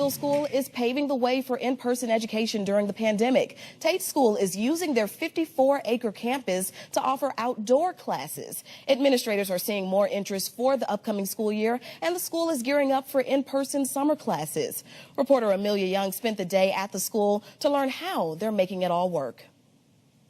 Middle School is paving the way for in-person education during the pandemic. Tate School is using their 54-acre campus to offer outdoor classes. Administrators are seeing more interest for the upcoming school year, and the school is gearing up for in-person summer classes. Reporter Amelia Young spent the day at the school to learn how they're making it all work.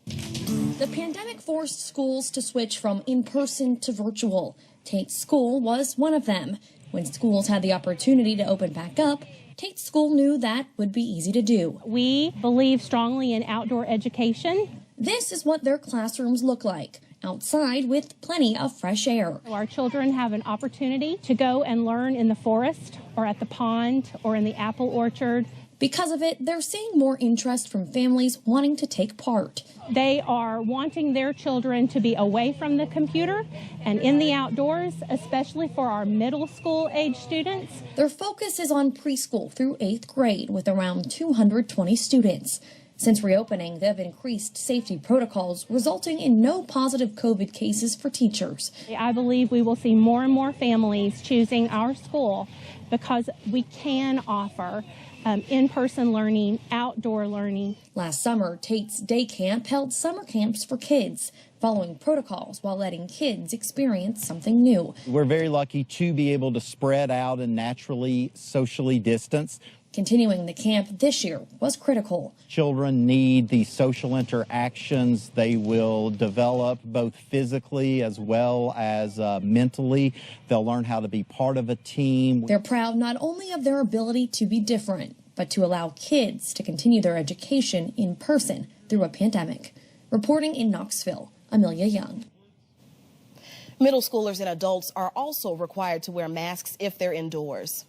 The pandemic forced schools to switch from in-person to virtual. Tate School was one of them. When schools had the opportunity to open back up, Tate School knew that would be easy to do. We believe strongly in outdoor education. This is what their classrooms look like, outside with plenty of fresh air. Our children have an opportunity to go and learn in the forest or at the pond or in the apple orchard. Because of it, they're seeing more interest from families wanting to take part. They are wanting their children to be away from the computer and in the outdoors, especially for our middle school age students. Their focus is on preschool through 8th grade with around 220 students. Since reopening, they've increased safety protocols, resulting in no positive COVID cases for teachers. I believe we will see more and more families choosing our school because we can offer in-person learning, outdoor learning. Last summer, Tate's Day Camp held summer camps for kids, following protocols while letting kids experience something new. We're very lucky to be able to spread out and naturally, socially distance. Continuing the camp this year was critical. Children need the social interactions. They will develop both physically as well as mentally. They'll learn how to be part of a team. They're proud not only of their ability to be different, but to allow kids to continue their education in person through a pandemic. Reporting in Knoxville, Amelia Young. Middle schoolers and adults are also required to wear masks if they're indoors.